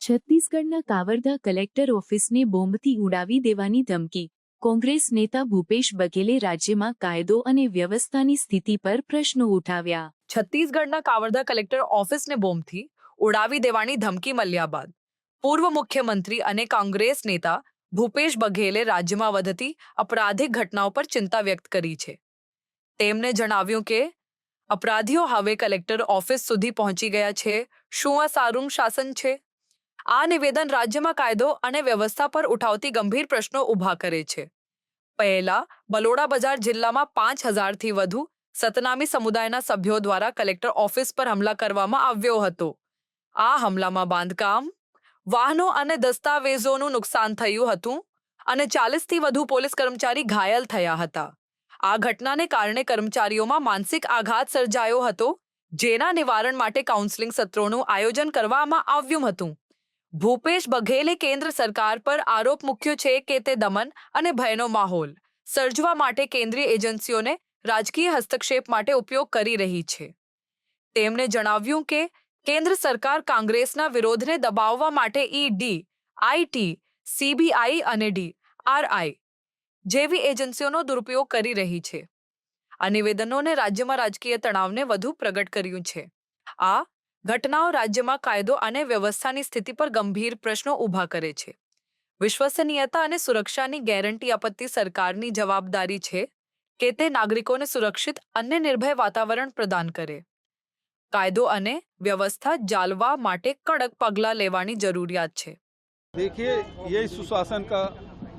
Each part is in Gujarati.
છત્તીસગઢના કાવરધા કલેક્ટર ઓફિસને બોમ્બથી ઉડાવી દેવાની ધમકી. કોંગ્રેસ નેતા ભૂપેશ બઘેલે રાજ્યમાં કાયદો અને વ્યવસ્થાની સ્થિતિ પર પ્રશ્નો ઉઠાવ્યા. છત્તીસગઢના કાવરધા કલેક્ટર ઓફિસને બોમ્બથી ઉડાવી દેવાની ધમકી મળ્યા બાદ પૂર્વ મુખ્યમંત્રી અને કોંગ્રેસ નેતા ભૂપેશ બઘેલે રાજ્યમાં વધતી અપરાધિક ઘટનાઓ પર ચિંતા વ્યક્ત કરી છે. તેમણે જણાવ્યું કે અપરાધીઓ હવે કલેક્ટર ઓફિસ સુધી પહોંચી ગયા છે. શું આ સારું શાસન છે? આ નિવેદન રાજ્યમાં કાયદો અને વ્યવસ્થા પર ઉઠાવતી ગંભીર પ્રશ્નો ઊભા કરે છે. પહેલા બલોડા બજાર જિલ્લામાં 5,000થી વધુ સતનામી સમુદાયના સભ્યો દ્વારા કલેક્ટર ઓફિસ પર હુમલા કરવામાં આવ્યો હતો. આ હુમલામાં બાંધકામ, વાહનો અને દસ્તાવેજોનું નુકસાન થયું હતું અને 40થી વધુ પોલીસ કર્મચારી ઘાયલ થયા હતા. આ ઘટનાને કારણે કર્મચારીઓમાં માનસિક આઘાત સર્જાયો હતો, જેના નિવારણ માટે કાઉન્સેલિંગ સત્રોનું આયોજન કરવામાં આવ્યું હતું. ભૂપેશ બઘેલે કેન્દ્ર સરકાર પર આરોપ મૂક્યો છે કે તે દમન અને ભયનો માહોલ સર્જવા માટે કેન્દ્રીય એજન્સીઓને રાજકીય હસ્તક્ષેપ માટે ઉપયોગ કરી રહી છે. તેમણે જણાવ્યું કે કેન્દ્ર સરકાર કોંગ્રેસના વિરોધને દબાવવા માટે ઈડી, આઈટી, સીબીઆઈ અને ડીઆરઆઈ જેવી એજન્સીઓનો દુરુપયોગ કરી રહી છે. આ નિવેદનોને રાજ્યમાં રાજકીય તણાવને વધુ પ્રગટ કર્યું છે. આ ઘટનાઓ રાજ્યમાં કાયદો અને વ્યવસ્થાની સ્થિતિ પર ગંભીર પ્રશ્નો ઊભા કરે છે. વિશ્વસનીયતા અને સુરક્ષાની ગેરંટી આપતી સરકારની જવાબદારી છે કે તે નાગરિકોને સુરક્ષિત અને નિર્ભય વાતાવરણ પ્રદાન કરે. કાયદો અને વ્યવસ્થા જાળવવા માટે કડક પગલાં લેવાની જરૂરિયાત છે. देखिए, यही सुशासन का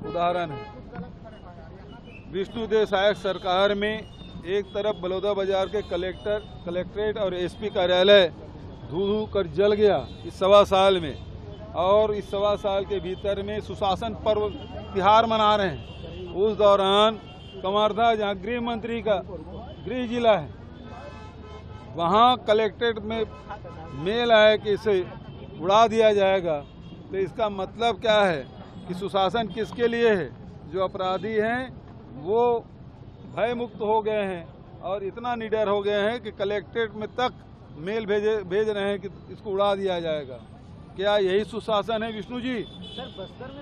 उदाहरण है. विष्णुदेव सहायक सरकार में एक तरफ बलौदा बाजार के कलेक्ट्रेट और एसपी कार्यालय धू धू कर जल गया इस 1.25 साल में, और इस 1.25 साल के भीतर में सुशासन पर्व तिहार मना रहे हैं. उस दौरान कवर्धा, जहाँ गृह मंत्री का गृह जिला है, वहाँ कलेक्ट्रेट में मेल आया कि इसे उड़ा दिया जाएगा. तो इसका मतलब क्या है कि सुशासन किसके लिए है? जो अपराधी हैं वो भय मुक्त हो गए हैं और इतना निडर हो गए हैं कि कलेक्ट्रेट में तक मेल भेज रहे हैं कि इसको उड़ा दिया जाएगा. क्या यही सुशासन है विष्णु जी? सर, बस्तर में